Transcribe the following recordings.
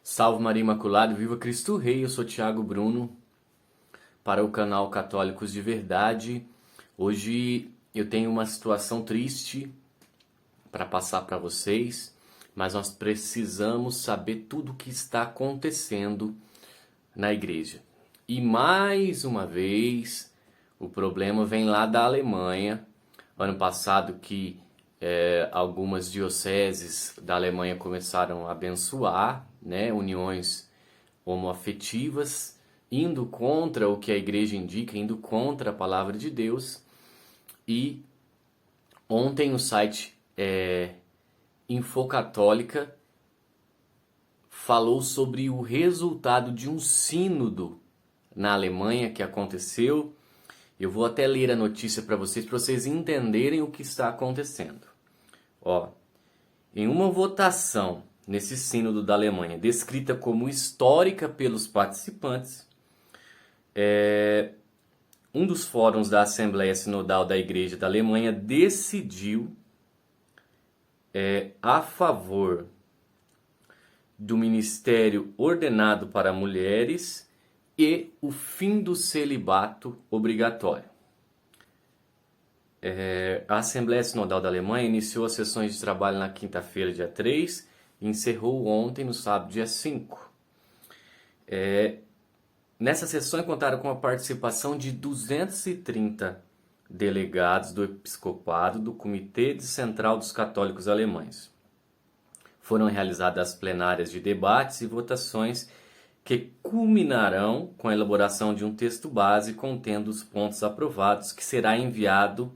Salve Maria Imaculada, viva Cristo Rei, eu sou Tiago Bruno, para o canal Católicos de Verdade. Hoje eu tenho uma situação triste para passar para vocês, mas nós precisamos saber tudo o que está acontecendo na igreja. E mais uma vez, o problema vem lá da Alemanha. Ano passado que algumas dioceses da Alemanha começaram a abençoar, né, uniões homoafetivas, indo contra o que a igreja indica, indo contra a palavra de Deus. E ontem o site Infocatólica falou sobre o resultado de um sínodo na Alemanha que aconteceu. Eu vou até ler a notícia para vocês entenderem o que está acontecendo. Em uma votação nesse sínodo da Alemanha, descrita como histórica pelos participantes, um dos fóruns da Assembleia Sinodal da Igreja da Alemanha decidiu a favor do ministério ordenado para mulheres e o fim do celibato obrigatório. A Assembleia Sinodal da Alemanha iniciou as sessões de trabalho na quinta-feira, dia 3, e encerrou ontem, no sábado, dia 5. Nessa sessão contaram com a participação de 230 delegados do episcopado do Comitê Central dos Católicos Alemães. Foram realizadas plenárias de debates e votações que culminarão com a elaboração de um texto base contendo os pontos aprovados, que será enviado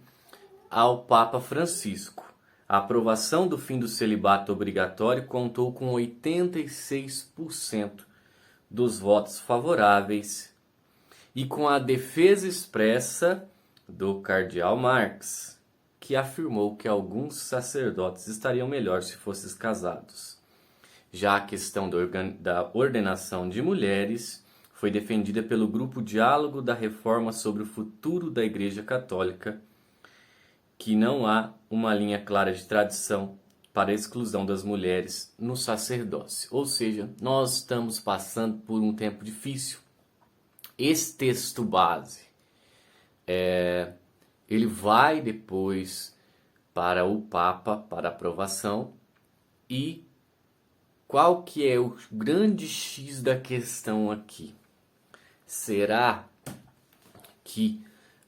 ao Papa Francisco. A aprovação do fim do celibato obrigatório contou com 86% dos votos favoráveis e com a defesa expressa do cardeal Marx, que afirmou que alguns sacerdotes estariam melhor se fossem casados. Já a questão da ordenação de mulheres foi defendida pelo Grupo Diálogo da Reforma sobre o Futuro da Igreja Católica, que não há uma linha clara de tradição para a exclusão das mulheres no sacerdócio. Ou seja, nós estamos passando por um tempo difícil. Esse texto base, ele vai depois para o Papa, para aprovação. E qual que é o grande X da questão aqui? Será que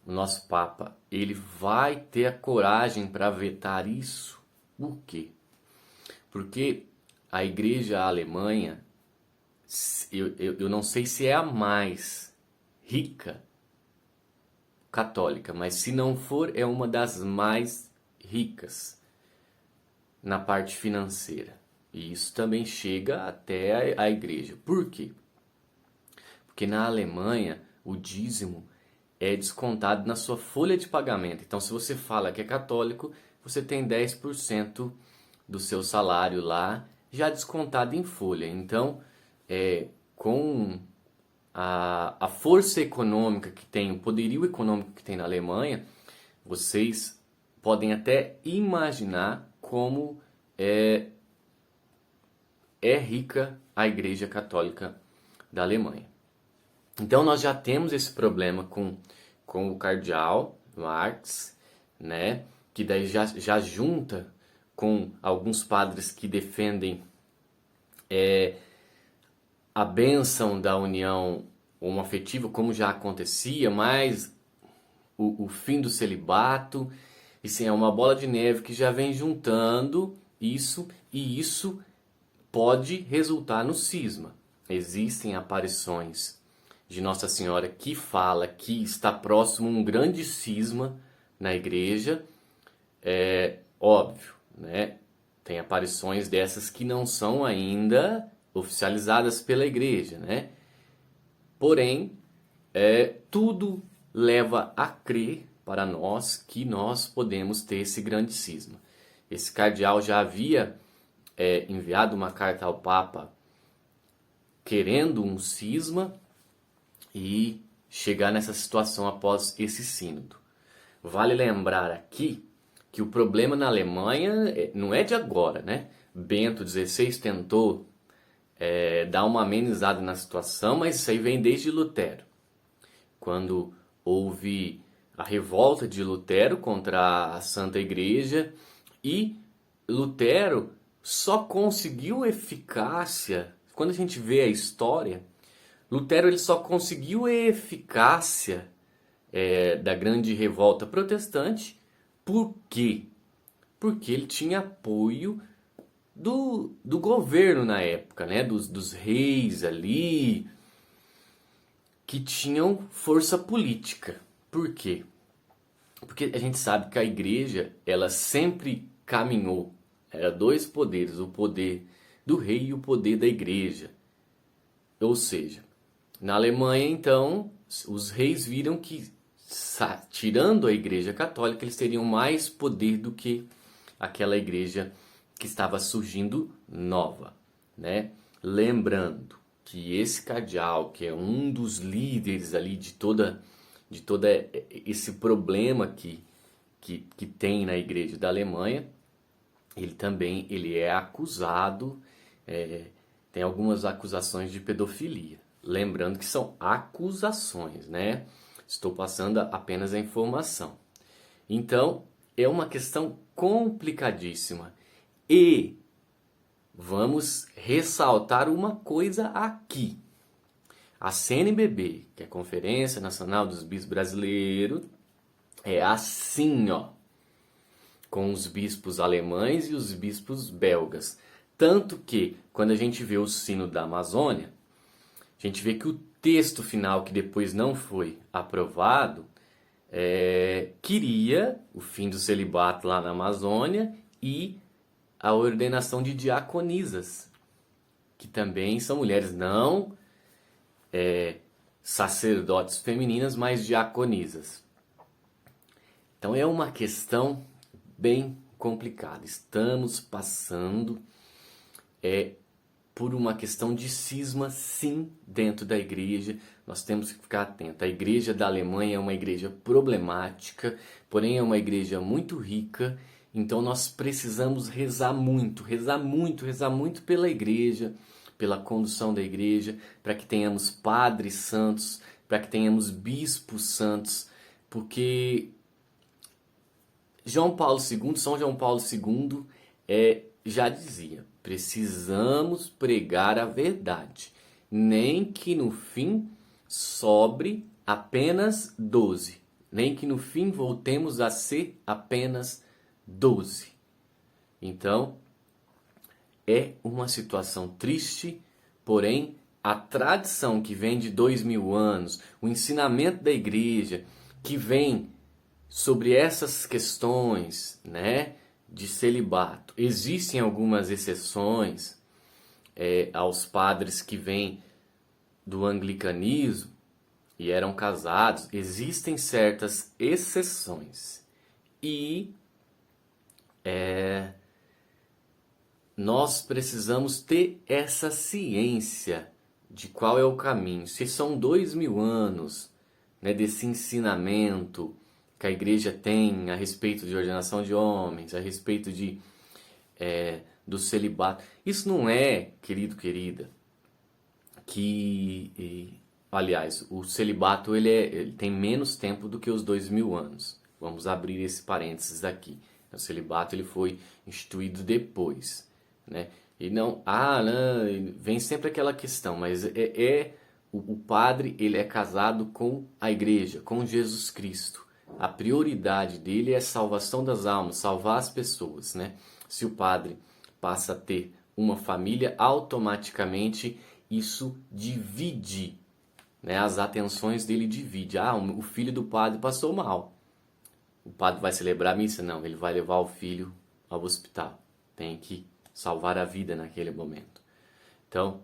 o nosso Papa ele vai ter a coragem para vetar isso? Por quê? Porque a igreja Alemanha, eu não sei se é a mais rica católica, mas se não for, é uma das mais ricas na parte financeira. E isso também chega até a igreja. Por quê? Porque na Alemanha o dízimo é descontado na sua folha de pagamento. Então, se você fala que é católico, você tem 10% do seu salário lá já descontado em folha. Então, com a força econômica que tem, o poderio econômico que tem na Alemanha, vocês podem até imaginar como é rica a Igreja Católica da Alemanha. Então nós já temos esse problema com o cardeal Marx, né? Que daí já junta com alguns padres que defendem a bênção da união homoafetiva, como já acontecia, mas o fim do celibato. Isso é uma bola de neve que já vem juntando isso, e isso pode resultar no cisma. Existem aparições de Nossa Senhora que fala que está próximo um grande cisma na igreja. Óbvio, né? Tem aparições dessas que não são ainda oficializadas pela igreja, né? Porém, tudo leva a crer para nós que nós podemos ter esse grande cisma. Esse cardeal já havia enviado uma carta ao Papa querendo um cisma e chegar nessa situação após esse sínodo. Vale lembrar aqui que o problema na Alemanha não é de agora, né? Bento XVI tentou dar uma amenizada na situação, mas isso aí vem desde Lutero. Quando houve a revolta de Lutero contra a Santa Igreja, e Lutero só conseguiu eficácia, quando a gente vê a história, Lutero ele só conseguiu a eficácia da grande revolta protestante. Por quê? Porque ele tinha apoio do governo na época, né? Dos reis ali, que tinham força política. Por quê? Porque a gente sabe que a igreja, ela sempre caminhou, era dois poderes, o poder do rei e o poder da igreja. Ou seja, na Alemanha, então, os reis viram que, tirando a igreja católica, eles teriam mais poder do que aquela igreja que estava surgindo nova, né? Lembrando que esse cardeal, que é um dos líderes ali de toda esse problema que tem na igreja da Alemanha, ele é acusado, tem algumas acusações de pedofilia. Lembrando que são acusações, né? Estou passando apenas a informação. Então, é uma questão complicadíssima. E vamos ressaltar uma coisa aqui. A CNBB, que é a Conferência Nacional dos Bispos Brasileiros, é assim, ó, com os bispos alemães e os bispos belgas. Tanto que, quando a gente vê o Sínodo da Amazônia, a gente vê que o texto final, que depois não foi aprovado, queria o fim do celibato lá na Amazônia e a ordenação de diaconisas, que também são mulheres, não sacerdotes femininas, mas diaconisas. Então é uma questão bem complicada. Estamos passando por uma questão de cisma, sim, dentro da igreja. Nós temos que ficar atentos. A igreja da Alemanha é uma igreja problemática, porém é uma igreja muito rica. Então nós precisamos rezar muito, rezar muito, rezar muito pela igreja, pela condução da igreja, para que tenhamos padres santos, para que tenhamos bispos santos, porque São João Paulo II já dizia: precisamos pregar a verdade, nem que no fim sobre apenas 12, nem que no fim voltemos a ser apenas 12. Então, é uma situação triste, porém, a tradição que vem de 2000 anos, o ensinamento da igreja que vem sobre essas questões, né, de celibato. Existem algumas exceções aos padres que vêm do anglicanismo e eram casados. Existem certas exceções. E nós precisamos ter essa ciência de qual é o caminho. Se são 2000 anos, né, desse ensinamento que a igreja tem a respeito de ordenação de homens, a respeito do celibato. Isso não é, querido, querida, aliás, o celibato ele tem menos tempo do que os 2000 anos. Vamos abrir esse parênteses aqui. O celibato ele foi instituído depois, né? E não, vem sempre aquela questão, mas o padre ele é casado com a igreja, com Jesus Cristo. A prioridade dele é a salvação das almas, salvar as pessoas, né? Se o padre passa a ter uma família, automaticamente isso divide, né? As atenções dele divide. O filho do padre passou mal. O padre vai celebrar a missa? Não, ele vai levar o filho ao hospital. Tem que salvar a vida naquele momento. Então,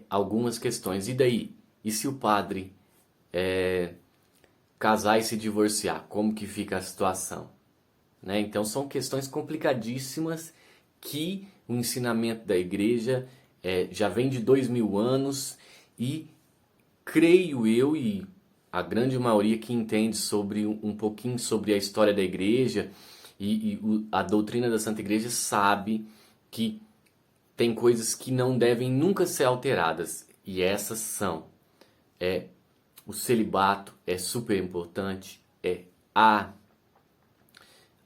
algumas questões. E daí? E se o padre casar e se divorciar? Como que fica a situação? Né? Então, são questões complicadíssimas que o ensinamento da igreja já vem de 2000 anos e creio eu, e a grande maioria que entende um pouquinho sobre a história da igreja a doutrina da Santa Igreja sabe que tem coisas que não devem nunca ser alteradas. E essas são: o celibato é super importante,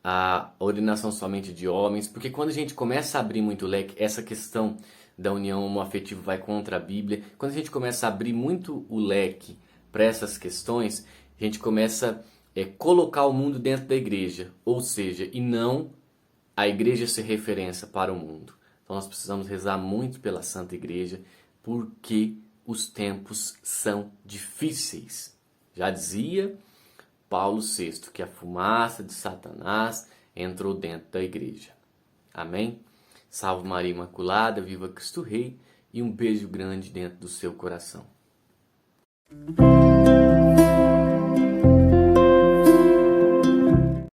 a ordenação somente de homens, porque quando a gente começa a abrir muito o leque, essa questão da união homoafetiva vai contra a Bíblia. Quando a gente começa a abrir muito o leque para essas questões, a gente começa a colocar o mundo dentro da igreja, ou seja, e não a igreja ser referência para o mundo. Então nós precisamos rezar muito pela Santa Igreja, porque os tempos são difíceis. Já dizia Paulo VI que a fumaça de Satanás entrou dentro da igreja. Amém? Salve Maria Imaculada, viva Cristo Rei, e um beijo grande dentro do seu coração.